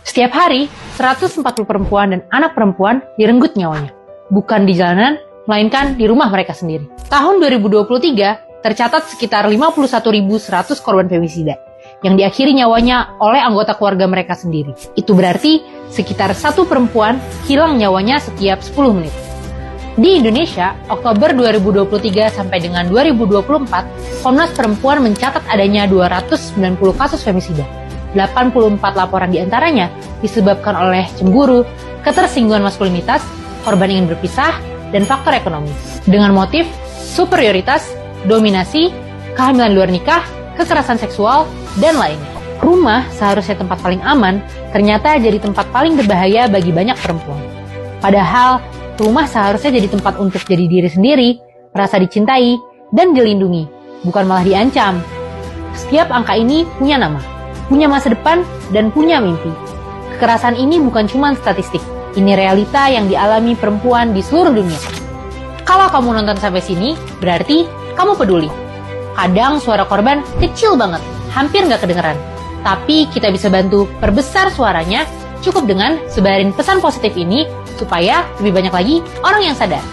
Setiap hari, 140 perempuan dan anak perempuan direnggut nyawanya. Bukan di jalanan, melainkan di rumah mereka sendiri. Tahun 2023, tercatat sekitar 51.100 korban femisida yang diakhiri nyawanya oleh anggota keluarga mereka sendiri. Itu berarti sekitar satu perempuan hilang nyawanya setiap 10 menit. Di Indonesia, Oktober 2023 sampai dengan 2024, Komnas Perempuan mencatat adanya 290 kasus femisida. 84 laporan diantaranya disebabkan oleh cemburu, ketersinggungan maskulinitas, korban ingin berpisah, dan faktor ekonomi. Dengan motif superioritas, dominasi, kehamilan luar nikah, kekerasan seksual, dan lainnya. Rumah seharusnya tempat paling aman, ternyata jadi tempat paling berbahaya bagi banyak perempuan. Padahal, rumah seharusnya jadi tempat untuk jadi diri sendiri, merasa dicintai, dan dilindungi, bukan malah diancam. Setiap angka ini punya nama, punya masa depan, dan punya mimpi. Kekerasan ini bukan cuma statistik, ini realita yang dialami perempuan di seluruh dunia. Kalau kamu nonton sampai sini, berarti kamu peduli. Kadang suara korban kecil banget, hampir nggak kedengeran. Tapi kita bisa bantu perbesar suaranya, cukup dengan sebarin pesan positif ini, supaya lebih banyak lagi orang yang sadar.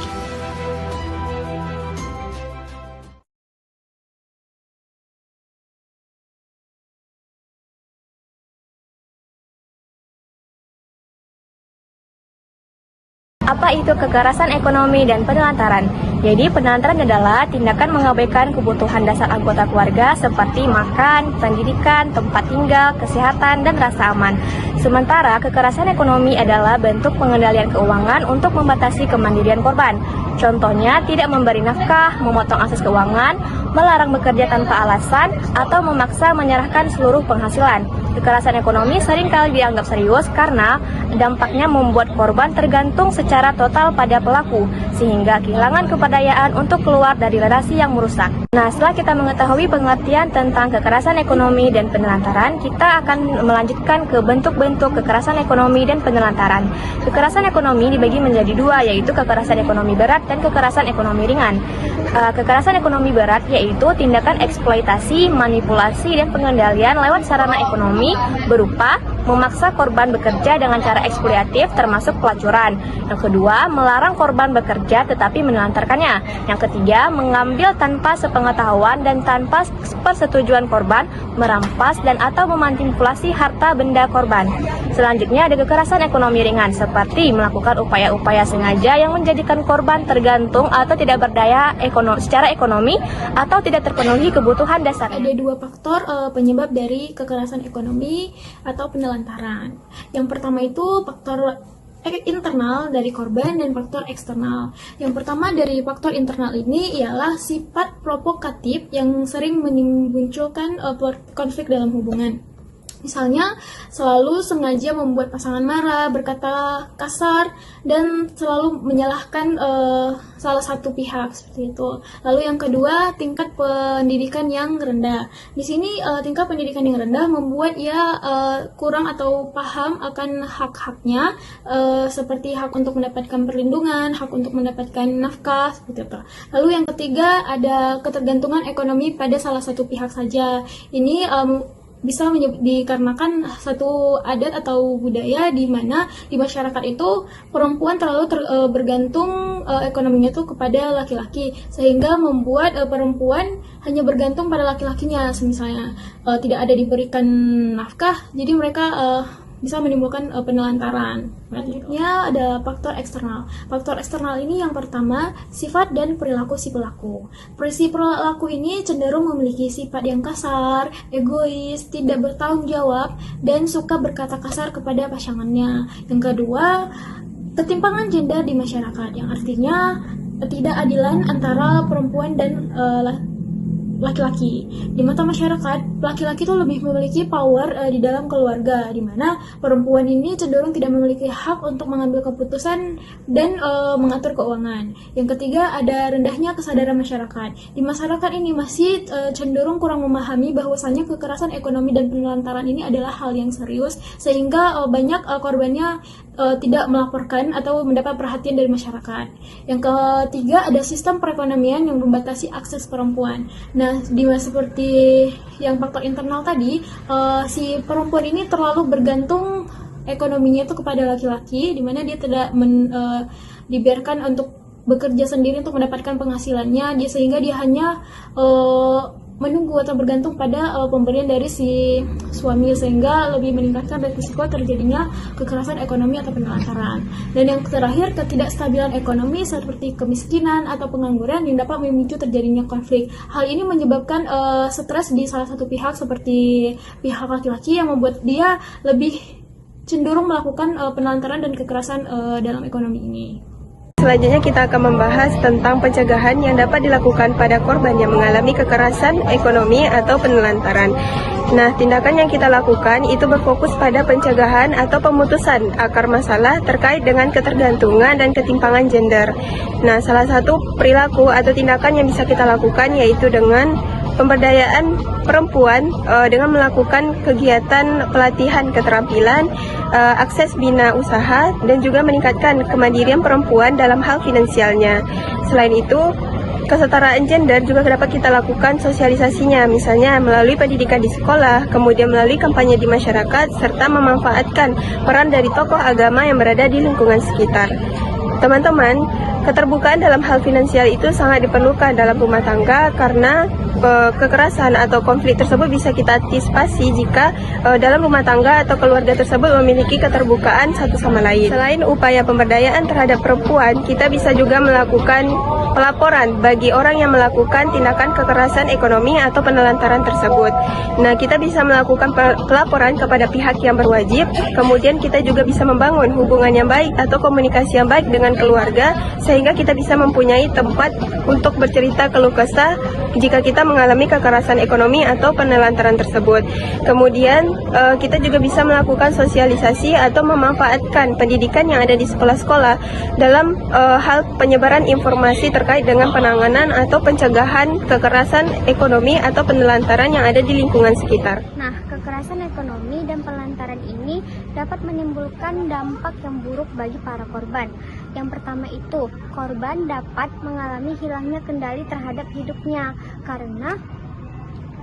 Apa itu kekerasan ekonomi dan penelantaran? Jadi penelantaran adalah tindakan mengabaikan kebutuhan dasar anggota keluarga seperti makan, pendidikan, tempat tinggal, kesehatan, dan rasa aman. Sementara kekerasan ekonomi adalah bentuk pengendalian keuangan untuk membatasi kemandirian korban. Contohnya tidak memberi nafkah, memotong akses keuangan, melarang bekerja tanpa alasan, atau memaksa menyerahkan seluruh penghasilan. Kekerasan ekonomi seringkali dianggap serius karena dampaknya membuat korban tergantung secara total pada pelaku, sehingga kehilangan kepercayaan untuk keluar dari relasi yang merusak. Nah, setelah kita mengetahui pengertian tentang kekerasan ekonomi dan penelantaran, kita akan melanjutkan ke bentuk-bentuk kekerasan ekonomi dan penelantaran. Kekerasan ekonomi dibagi menjadi dua, yaitu kekerasan ekonomi berat dan kekerasan ekonomi ringan. Kekerasan ekonomi berat yaitu tindakan eksploitasi, manipulasi, dan pengendalian lewat sarana ekonomi berupa memaksa korban bekerja dengan cara eksploitatif termasuk pelacuran. Yang kedua, melarang korban bekerja tetapi menelantarkannya. Yang ketiga, mengambil tanpa sepengetahuan dan tanpa persetujuan korban, merampas dan atau memanipulasi harta benda korban. Selanjutnya ada kekerasan ekonomi ringan seperti melakukan upaya-upaya sengaja yang menjadikan korban tergantung atau tidak berdaya secara ekonomi atau tidak terpenuhi kebutuhan dasar. Ada dua faktor penyebab dari kekerasan ekonomi atau penelantaran. Yang pertama itu faktor internal dari korban dan faktor eksternal. Yang pertama dari faktor internal ini ialah sifat provokatif yang sering memunculkan konflik dalam hubungan. Misalnya, selalu sengaja membuat pasangan marah, berkata kasar, dan selalu menyalahkan salah satu pihak seperti itu. Lalu yang kedua, tingkat pendidikan yang rendah. Di sini tingkat pendidikan yang rendah membuat ia kurang atau paham akan hak-haknya, seperti hak untuk mendapatkan perlindungan, hak untuk mendapatkan nafkah, seperti itu. Lalu yang ketiga, ada ketergantungan ekonomi pada salah satu pihak saja. Ini bisa dikarenakan satu adat atau budaya di mana di masyarakat itu perempuan terlalu bergantung ekonominya itu kepada laki-laki, sehingga membuat perempuan hanya bergantung pada laki-lakinya. Misalnya tidak ada diberikan nafkah, jadi mereka bisa menimbulkan penelantaran. Selanjutnya ada faktor eksternal. Faktor eksternal ini yang pertama, sifat dan perilaku si pelaku. Si pelaku ini cenderung memiliki sifat yang kasar, egois, tidak bertanggung jawab, dan suka berkata kasar kepada pasangannya. Yang kedua, ketimpangan gender di masyarakat, yang artinya ketidakadilan antara perempuan dan laki-laki. Di mata masyarakat, laki-laki itu lebih memiliki power di dalam keluarga, di mana perempuan ini cenderung tidak memiliki hak untuk mengambil keputusan dan mengatur keuangan. Yang ketiga, ada rendahnya kesadaran masyarakat. Di masyarakat ini masih cenderung kurang memahami bahwasannya kekerasan ekonomi dan penelantaran ini adalah hal yang serius, sehingga banyak korbannya tidak melaporkan atau mendapat perhatian dari masyarakat. Yang ketiga, ada sistem perekonomian yang membatasi akses perempuan. Nah, seperti yang faktor internal tadi, si perempuan ini terlalu bergantung ekonominya itu kepada laki-laki, di mana dia tidak dibiarkan untuk bekerja sendiri untuk mendapatkan penghasilannya, sehingga dia hanya menunggu atau bergantung pada pemberian dari si suami, sehingga lebih meningkatkan risiko terjadinya kekerasan ekonomi atau penelantaran. Dan yang terakhir, ketidakstabilan ekonomi seperti kemiskinan atau pengangguran yang dapat memicu terjadinya konflik. Hal ini menyebabkan stres di salah satu pihak seperti pihak laki-laki yang membuat dia lebih cenderung melakukan penelantaran dan kekerasan dalam ekonomi ini. Selanjutnya kita akan membahas tentang pencegahan yang dapat dilakukan pada korban yang mengalami kekerasan ekonomi atau penelantaran. Nah, tindakan yang kita lakukan itu berfokus pada pencegahan atau pemutusan akar masalah terkait dengan ketergantungan dan ketimpangan gender. Nah, salah satu perilaku atau tindakan yang bisa kita lakukan yaitu dengan pemberdayaan perempuan dengan melakukan kegiatan pelatihan keterampilan, akses bina usaha, dan juga meningkatkan kemandirian perempuan dalam hal finansialnya. Selain itu, kesetaraan gender juga dapat kita lakukan sosialisasinya, misalnya melalui pendidikan di sekolah, kemudian melalui kampanye di masyarakat, serta memanfaatkan peran dari tokoh agama yang berada di lingkungan sekitar. Teman-teman, keterbukaan dalam hal finansial itu sangat diperlukan dalam rumah tangga karena kekerasan atau konflik tersebut bisa kita antisipasi jika dalam rumah tangga atau keluarga tersebut memiliki keterbukaan satu sama lain. Selain upaya pemberdayaan terhadap perempuan, kita bisa juga melakukan pelaporan bagi orang yang melakukan tindakan kekerasan ekonomi atau penelantaran tersebut. Nah, kita bisa melakukan pelaporan kepada pihak yang berwajib, kemudian kita juga bisa membangun hubungan yang baik atau komunikasi yang baik dengan keluarga, sehingga kita bisa mempunyai tempat untuk bercerita keluh kesah jika kita mengalami kekerasan ekonomi atau penelantaran tersebut. Kemudian kita juga bisa melakukan sosialisasi atau memanfaatkan pendidikan yang ada di sekolah-sekolah dalam hal penyebaran informasi terkait dengan penanganan atau pencegahan kekerasan ekonomi atau penelantaran yang ada di lingkungan sekitar. Nah, kekerasan ekonomi dan penelantaran ini dapat menimbulkan dampak yang buruk bagi para korban. Yang pertama itu, korban dapat mengalami hilangnya kendali terhadap hidupnya karena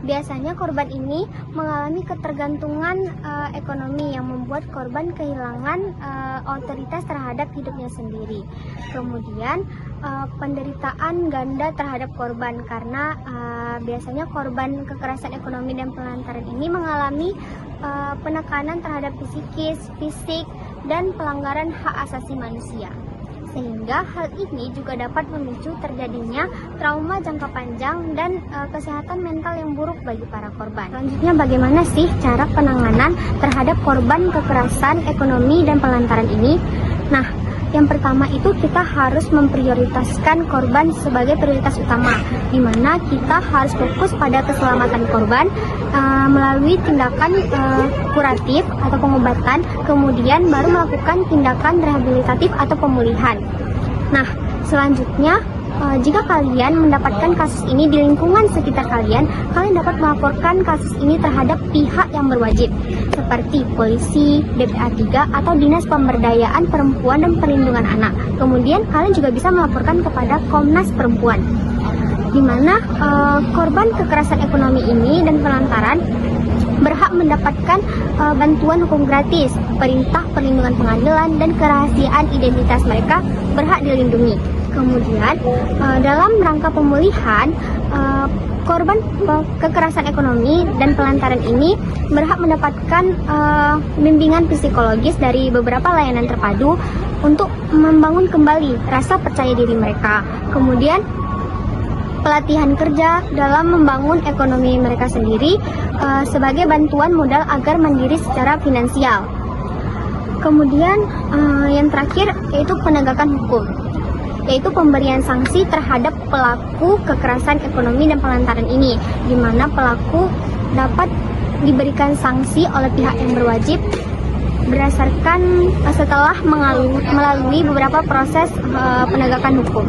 biasanya korban ini mengalami ketergantungan ekonomi yang membuat korban kehilangan otoritas terhadap hidupnya sendiri. Kemudian penderitaan ganda terhadap korban karena biasanya korban kekerasan ekonomi dan penelantaran ini mengalami penekanan terhadap psikis, fisik, dan pelanggaran hak asasi manusia. Sehingga hal ini juga dapat memicu terjadinya trauma jangka panjang dan kesehatan mental yang buruk bagi para korban. Selanjutnya, bagaimana sih cara penanganan terhadap korban kekerasan ekonomi dan penelantaran ini? Nah, yang pertama itu kita harus memprioritaskan korban sebagai prioritas utama, di mana kita harus fokus pada keselamatan korban melalui tindakan kuratif atau pengobatan, kemudian baru melakukan tindakan rehabilitatif atau pemulihan. Nah, selanjutnya jika kalian mendapatkan kasus ini di lingkungan sekitar kalian dapat melaporkan kasus ini terhadap pihak yang berwajib, seperti polisi, DPA 3, atau Dinas Pemberdayaan Perempuan dan Perlindungan Anak. Kemudian kalian juga bisa melaporkan kepada Komnas Perempuan, di mana korban kekerasan ekonomi ini dan penelantaran berhak mendapatkan bantuan hukum gratis, perintah perlindungan pengadilan, dan kerahasiaan identitas mereka berhak dilindungi. Kemudian dalam rangka pemulihan, korban kekerasan ekonomi dan penelantaran ini berhak mendapatkan bimbingan psikologis dari beberapa layanan terpadu untuk membangun kembali rasa percaya diri mereka. Kemudian pelatihan kerja dalam membangun ekonomi mereka sendiri sebagai bantuan modal agar mandiri secara finansial. Kemudian yang terakhir yaitu penegakan hukum, yaitu pemberian sanksi terhadap pelaku kekerasan ekonomi dan penelantaran ini, di mana pelaku dapat diberikan sanksi oleh pihak yang berwajib berdasarkan setelah melalui beberapa proses penegakan hukum.